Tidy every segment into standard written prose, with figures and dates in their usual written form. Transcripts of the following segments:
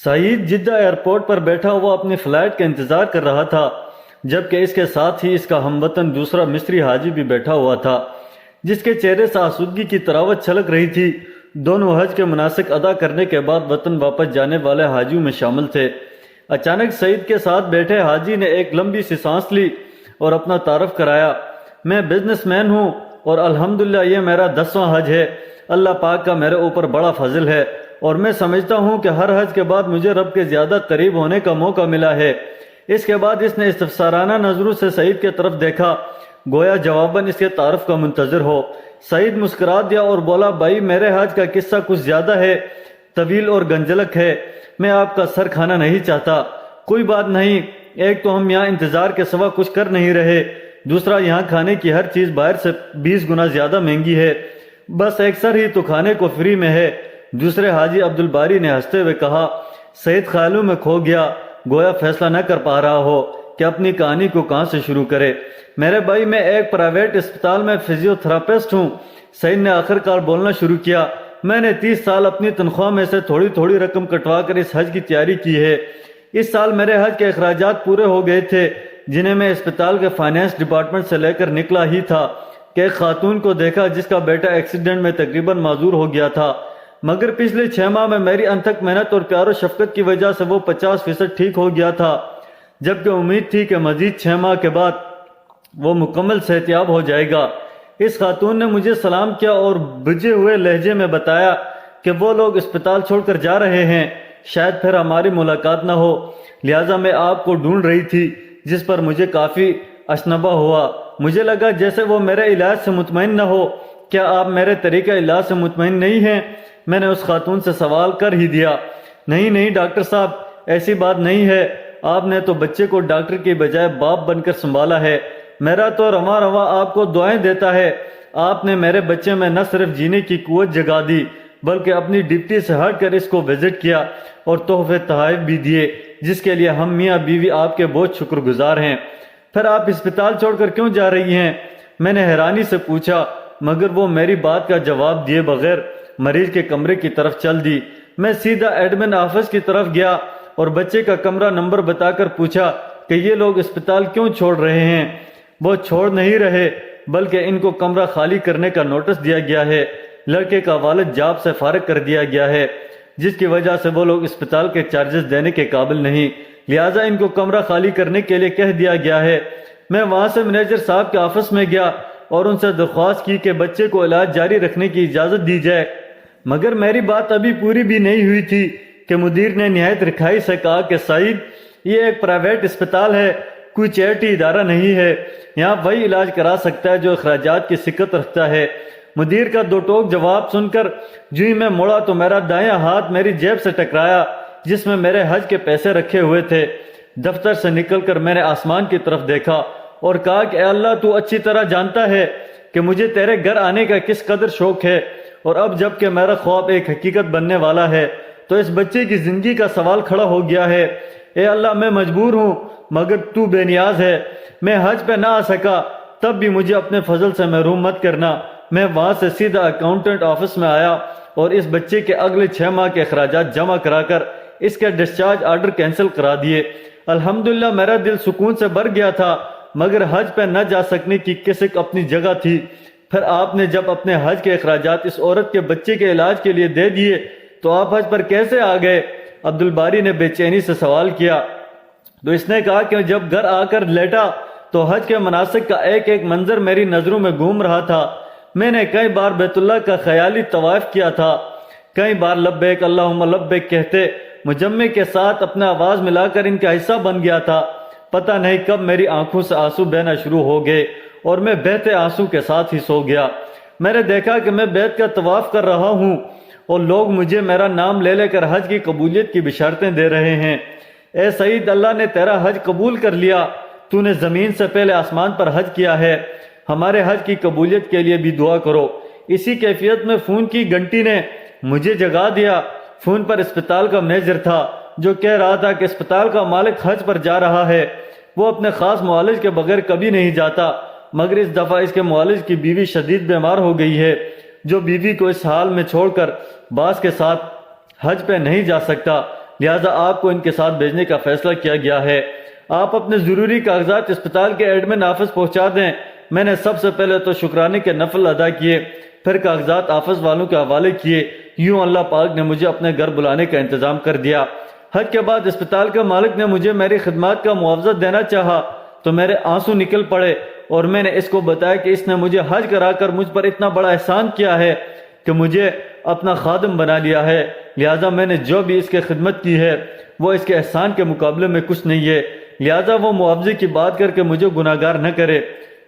سعید Jeddah airport پر بیٹھا ہوا اپنی فلائٹ کا انتظار کر رہا تھا، جبکہ اس کے ساتھ ہی اس کا ہم وطن دوسرا مصری حاجی بھی بیٹھا ہوا تھا، جس کے چہرے سے آسودگی کی تراوت چھلک رہی تھی۔ دونوں حج کے مناسک ادا کرنے کے بعد وطن واپس جانے والے حاجیوں میں شامل تھے۔ اچانک سعید کے ساتھ بیٹھے حاجی نے ایک لمبی سی سانس لی اور اپنا تعارف کرایا۔ میں بزنس مین ہوں اور الحمدللہ یہ میرا 10واں حج ہے۔ اللہ پاک کا میرے اوپر بڑا فضل ہے اور میں سمجھتا ہوں کہ ہر حج کے بعد مجھے رب کے زیادہ قریب ہونے کا موقع ملا ہے۔ اس کے بعد اس نے استفسارانہ نظروں سے سعید کی طرف دیکھا، گویا جواباً اس کے تعارف کا منتظر ہو۔ سعید مسکرا دیا اور بولا، بھائی میرے حج کا قصہ کچھ زیادہ ہے، طویل اور گنجلک ہے، میں آپ کا سر کھانا نہیں چاہتا۔ کوئی بات نہیں، ایک تو ہم یہاں انتظار کے سوا کچھ کر نہیں رہے، دوسرا یہاں کھانے کی ہر چیز باہر سے 20 گنا زیادہ مہنگی ہے، بس ایک سر ہی تو کھانے کو فری میں ہے۔ دوسرے حاجی عبدالباری نے ہنستے ہوئے کہا۔ سعید خیالوں میں کھو گیا، گویا فیصلہ نہ کر پا رہا ہو کہ اپنی کہانی کو کہاں سے شروع کرے۔ میرے بھائی، میں ایک پرائیویٹ اسپتال میں فزیو تھراپسٹ ہوں، سعید نے آخر کار بولنا شروع کیا۔ میں نے 30 سال اپنی تنخواہ میں سے تھوڑی تھوڑی رقم کٹوا کر اس حج کی تیاری کی ہے۔ اس سال میرے حج کے اخراجات پورے ہو گئے تھے، جنہیں میں اسپتال کے فائنانس ڈپارٹمنٹ سے لے کر نکلا ہی تھا کہ ایک خاتون کو دیکھا جس کا بیٹا ایکسیڈنٹ میں تقریباً معذور ہو گیا تھا، مگر پچھلے 6 ماہ میں میری انتھک محنت اور پیار و شفقت کی وجہ سے وہ 50% ٹھیک ہو گیا تھا، جبکہ امید تھی کہ مزید 6 ماہ کے بعد وہ مکمل صحتیاب ہو جائے گا۔ اس خاتون نے مجھے سلام کیا اور بجھے ہوئے لہجے میں بتایا کہ وہ لوگ اسپتال چھوڑ کر جا رہے ہیں، شاید پھر ہماری ملاقات نہ ہو، لہٰذا میں آپ کو ڈھونڈ رہی تھی، جس پر مجھے کافی اشنبا ہوا۔ مجھے لگا جیسے وہ میرے علاج سے مطمئن نہ ہو۔ کیا آپ میرے طریقہ علاج سے مطمئن نہیں ہیں؟ میں نے اس خاتون سے سوال کر ہی دیا۔ نہیں ڈاکٹر صاحب، ایسی بات نہیں ہے، آپ نے تو بچے کو ڈاکٹر کی بجائے باپ بن کر سنبھالا ہے، میرا تو رواں رواں آپ کو دعائیں دیتا ہے۔ آپ نے میرے بچے میں نہ صرف جینے کی قوت جگا دی، بلکہ اپنی ڈپٹی سے ہٹ کر اس کو وزٹ کیا اور تحفے تحائف بھی دیے، جس کے لیے ہم میاں بیوی آپ کے بہت شکر گزار ہیں۔ پھر آپ اسپتال چھوڑ کر کیوں جا رہی ہیں؟ میں نے حیرانی سے پوچھا، مگر وہ میری بات کا جواب دیے بغیر مریض کے کمرے کی طرف چل دی۔ میں سیدھا ایڈمن آفس کی طرف گیا اور بچے کا کمرہ نمبر بتا کر پوچھا کہ یہ لوگ اسپتال کیوں چھوڑ رہے ہیں۔ وہ چھوڑ نہیں رہے، بلکہ ان کو کمرہ خالی کرنے کا نوٹس دیا گیا ہے۔ لڑکے کا والد جاب سے فارغ کر دیا گیا ہے، جس کی وجہ سے وہ لوگ اسپتال کے چارجز دینے کے قابل نہیں، لہٰذا ان کو کمرہ خالی کرنے کے لیے کہہ دیا گیا ہے۔ میں وہاں سے مینیجر صاحب کے آفس میں گیا اور ان سے درخواست کی کہ بچے کو علاج جاری رکھنے کی اجازت دی جائے، مگر میری بات ابھی پوری بھی نہیں ہوئی تھی کہ مدیر نے نہایت رکھائی سے کہا کہ سعید، یہ ایک پرائیویٹ اسپتال ہے، کوئی چیریٹی ادارہ نہیں ہے، یہاں وہی علاج کرا سکتا ہے جو اخراجات کی سکت رکھتا ہے۔ مدیر کا دو ٹوک جواب سن کر جو ہی میں مڑا تو میرا دایاں ہاتھ میری جیب سے ٹکرایا، جس میں میرے حج کے پیسے رکھے ہوئے تھے۔ دفتر سے نکل کر میں نے آسمان کی طرف دیکھا اور کہا کہ اے اللہ، تو اچھی طرح جانتا ہے کہ مجھے تیرے گھر آنے کا کس قدر شوق ہے، اور اب جب کہ میرا خواب ایک حقیقت بننے والا ہے تو اس بچے کی زندگی کا سوال کھڑا ہو گیا ہے۔ اے اللہ، میں مجبور ہوں، مگر تو بے نیاز ہے۔ میں حج پہ نہ آ سکا، تب بھی مجھے اپنے فضل سے محروم مت کرنا۔ میں وہاں سے سیدھا اکاؤنٹنٹ آفس میں آیا اور اس بچے کے اگلے 6 ماہ کے اخراجات جمع کرا کر اس کے ڈسچارج آرڈر کینسل کرا دیے۔ الحمدللہ میرا دل سکون سے بھر گیا تھا، مگر حج پہ نہ جا سکنے کی کسک اپنی جگہ تھی۔ پھر آپ نے جب اپنے حج کے اخراجات اس عورت کے بچے کے علاج کے لیے دے دیے تو آپ حج پر کیسے آ گئے؟ عبدالباری نے بے چینی سے سوال کیا۔ تو اس نے کہا کہ جب گھر آ کر لیٹا تو حج کے مناسک کا ایک ایک منظر میری نظروں میں گھوم رہا تھا۔ میں نے کئی بار بیت اللہ کا خیالی طواف کیا تھا، کئی بار لبیک اللہم لبیک کہتے مجمع کے ساتھ اپنا آواز ملا کر ان کا حصہ بن گیا تھا۔ پتہ نہیں کب میری آنکھوں سے آنسو بہنا شروع ہو گئے اور میں بہتے آنسو کے ساتھ ہی سو گیا۔ میں نے دیکھا کہ میں بیت کا طواف کر رہا ہوں اور لوگ مجھے میرا نام لے لے کر حج کی قبولیت کی بشارتیں دے رہے ہیں۔ اے سعید، اللہ نے تیرا حج قبول کر لیا، تو نے زمین سے پہلے آسمان پر حج کیا ہے، ہمارے حج کی قبولیت کے لیے بھی دعا کرو۔ اسی کیفیت میں فون کی گھنٹی نے مجھے جگا دیا۔ فون پر اسپتال کا مینیجر تھا جو کہہ رہا تھا کہ اسپتال کا مالک حج پر جا رہا ہے، وہ اپنے خاص معالج کے بغیر کبھی نہیں جاتا، مگر اس دفعہ اس کے معالج کی بیوی شدید بیمار ہو گئی ہے، جو بیوی کو اس حال میں چھوڑ کر باز کے ساتھ حج پہ نہیں جا سکتا۔ لہٰذا آپ کو ان کے ساتھ بھیجنے کا فیصلہ کیا گیا ہے۔ آپ اپنے ضروری کاغذات اسپتال کے ایڈمن آفس پہنچا دیں۔ میں نے سب سے پہلے تو شکرانے کے نفل ادا کیے، پھر کاغذات آفس والوں کے حوالے کیے۔ یوں اللہ پاک نے مجھے اپنے گھر بلانے کا انتظام کر دیا۔ حج کے بعد اسپتال کا مالک نے مجھے میری خدمات کا معاوضہ دینا چاہا تو میرے آنسو نکل پڑے، اور میں نے اس کو بتایا کہ اس نے مجھے حج کرا کر مجھ پر اتنا بڑا احسان کیا ہے کہ مجھے اپنا خادم بنا لیا ہے، لہٰذا میں نے جو بھی اس کی خدمت کی ہے وہ اس کے احسان کے مقابلے میں کچھ نہیں ہے، لہٰذا وہ معاوضے کی بات کر کے مجھے گناہگار نہ کرے۔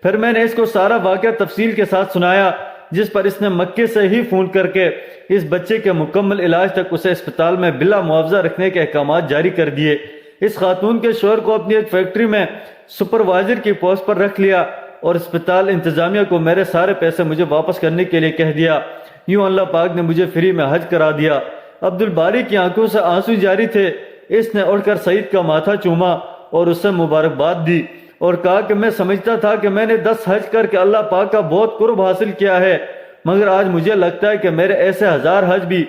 پھر میں نے اس کو سارا واقعہ تفصیل کے ساتھ سنایا، جس پر اس نے مکے سے ہی فون کر کے اس بچے کے مکمل علاج تک اسے اسپتال میں بلا معاوضہ رکھنے کے احکامات جاری کر دیے۔ اس خاتون کے شوہر کو اپنی ایک فیکٹری میں سپروائزر کی پوسٹ پر رکھ لیا اور اسپتال انتظامیہ کو میرے سارے پیسے مجھے واپس کرنے کے لیے کہہ دیا۔ یوں اللہ پاک نے مجھے فری میں حج کرا دیا۔ عبدالباری کی آنکھوں سے آنسو جاری تھے۔ اس نے اٹھ کر سعید کا ماتھا چوما اور اسے مبارکباد دی اور کہا کہ میں سمجھتا تھا کہ میں نے 10 حج کر کے اللہ پاک کا بہت قرب حاصل کیا ہے، مگر آج مجھے لگتا ہے کہ میرے ایسے 1000 حج بھی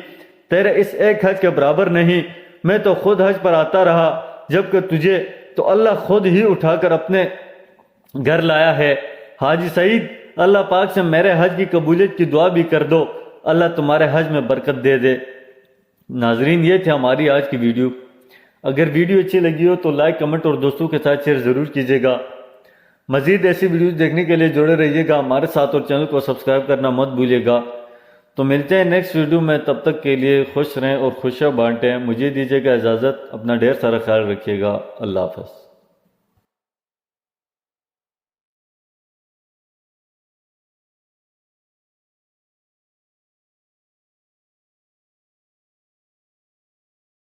تیرے اس ایک حج کے برابر نہیں۔ میں تو خود حج پر آتا رہا، جبکہ تجھے تو اللہ خود ہی اٹھا کر اپنے گھر لایا ہے۔ حاجی سعید، اللہ پاک سے میرے حج کی قبولیت کی دعا بھی کر دو، اللہ تمہارے حج میں برکت دے دے۔ ناظرین، یہ تھی ہماری آج کی ویڈیو۔ اگر ویڈیو اچھی لگی ہو تو لائک، کمنٹ اور دوستوں کے ساتھ شیئر ضرور کیجیے گا۔ مزید ایسی ویڈیوز دیکھنے کے لیے جڑے رہیے گا ہمارے ساتھ اور چینل کو سبسکرائب کرنا مت بھولیے گا۔ تو ملتے ہیں نیکسٹ ویڈیو میں، تب تک کے لیے خوش رہیں اور خوشیاں بانٹیں۔ مجھے دیجیے گا اجازت، اپنا ڈھیر سارا خیال رکھیے گا۔ اللہ حافظ۔